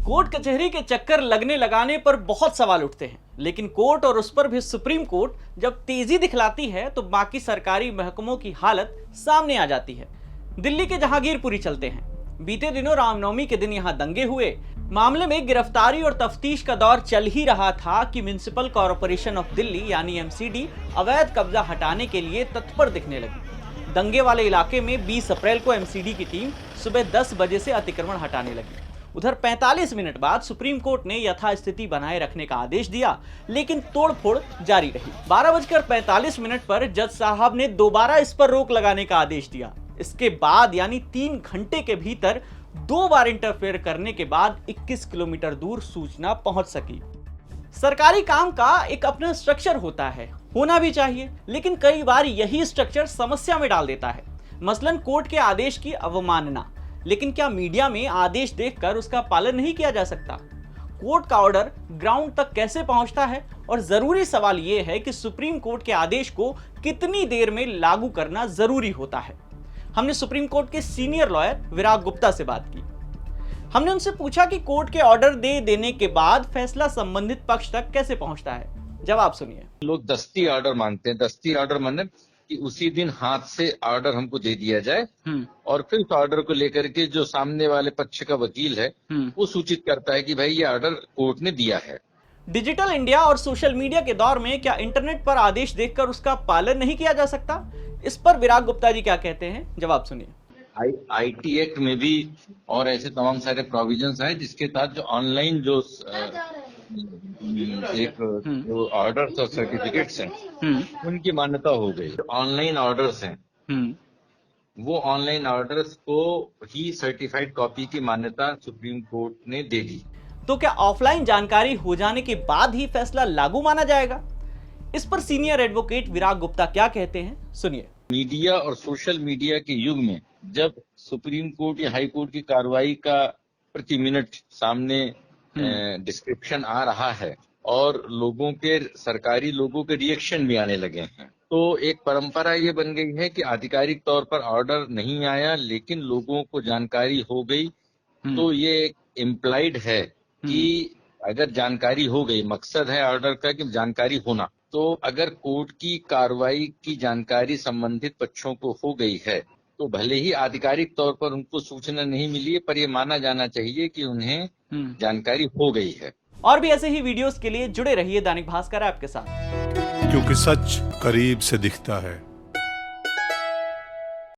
Court कचहरी के चक्कर लगने लगाने पर बहुत सवाल उठते हैं, लेकिन कोर्ट और उस पर भी सुप्रीम कोर्ट जब तेजी दिखलाती है तो बाकी सरकारी महकमों की हालत सामने आ जाती है। दिल्ली के जहांगीरपुरी चलते हैं। बीते दिनों रामनवमी के दिन यहां दंगे हुए। मामले में गिरफ्तारी और तफ्तीश का दौर चल ही रहा था कि म्युनिसिपल कॉरपोरेशन ऑफ दिल्ली यानी एमसीडी अवैध कब्जा हटाने के लिए तत्पर दिखने लगी। दंगे वाले इलाके में 20 अप्रैल को एमसीडी की टीम सुबह 10 बजे से अतिक्रमण हटाने लगी। उधर 45 मिनट बाद सुप्रीम कोर्ट ने यथास्थिति बनाए रखने का आदेश दिया, लेकिन तोड़फोड़ जारी रही। 12:45 पर जज साहब ने दोबारा इस पर रोक लगाने का आदेश दिया। इसके बाद यानी 3 घंटे के भीतर 2 बार इंटरफेयर करने के बाद 21 किलोमीटर दूर सूचना पहुंच सकी। सरकारी काम का एक अपना स्ट्रक्चर होता है, होना भी चाहिए, लेकिन कई बार यही स्ट्रक्चर समस्या में डाल देता है। मसलन कोर्ट के आदेश की अवमानना। लेकिन क्या मीडिया में आदेश देखकर उसका पालन नहीं किया जा सकता? कोर्ट का ऑर्डर ग्राउंड तक कैसे पहुंचता है? और जरूरी सवाल यह है कि सुप्रीम कोर्ट के आदेश को कितनी देर में लागू करना जरूरी होता है। हमने सुप्रीम कोर्ट के सीनियर लॉयर विराग गुप्ता से बात की। हमने उनसे पूछा कि कोर्ट के ऑर्डर दे देने के बाद फैसला संबंधित पक्ष तक कैसे पहुंचता है। जवाब सुनिए। लोग दस्ती ऑर्डर मांगते हैं। दस्ती ऑर्डर मतलब कि उसी दिन हाथ से ऑर्डर हमको दे दिया जाए और फिर उस ऑर्डर को लेकर के जो सामने वाले पक्ष का वकील है वो सूचित करता है कि भाई ये ऑर्डर कोर्ट ने दिया है। डिजिटल इंडिया और सोशल मीडिया के दौर में क्या इंटरनेट पर आदेश देखकर उसका पालन नहीं किया जा सकता? इस पर विराग गुप्ता जी क्या कहते हैं, जवाब सुनिए। आईटी एक्ट में भी और ऐसे तमाम सारे प्रोविजंस हैं जिसके तहत जो ऑनलाइन जो जो ऑर्डर्स और सर्टिफिकेट्स हैं उनकी मान्यता हो गई। जो ऑनलाइन ऑर्डर्स हैं वो ऑनलाइन ऑर्डर्स को ही सर्टिफाइड कॉपी की मान्यता सुप्रीम कोर्ट ने दे दी। तो क्या ऑफलाइन जानकारी हो जाने के बाद ही फैसला लागू माना जाएगा? इस पर सीनियर एडवोकेट विराग गुप्ता क्या कहते हैं, सुनिए। मीडिया और सोशल मीडिया के युग में जब सुप्रीम कोर्ट या हाई कोर्ट की कार्रवाई का प्रति मिनट सामने डिस्क्रिप्शन आ रहा है और लोगों के सरकारी लोगों के रिएक्शन भी आने लगे हैं, तो एक परंपरा ये बन गई है कि आधिकारिक तौर पर ऑर्डर नहीं आया लेकिन लोगों को जानकारी हो गई। तो ये एक इम्प्लाइड है कि अगर जानकारी हो गई, मकसद है ऑर्डर का कि जानकारी होना, तो अगर कोर्ट की कार्रवाई की जानकारी संबंधित पक्षों को हो गई है तो भले ही आधिकारिक तौर पर उनको सूचना नहीं मिली है, पर यह माना जाना चाहिए कि उन्हें जानकारी हो गई है। और भी ऐसे ही वीडियोस के लिए जुड़े रहिए दैनिक भास्कर ऐप के साथ, क्योंकि सच करीब से दिखता है।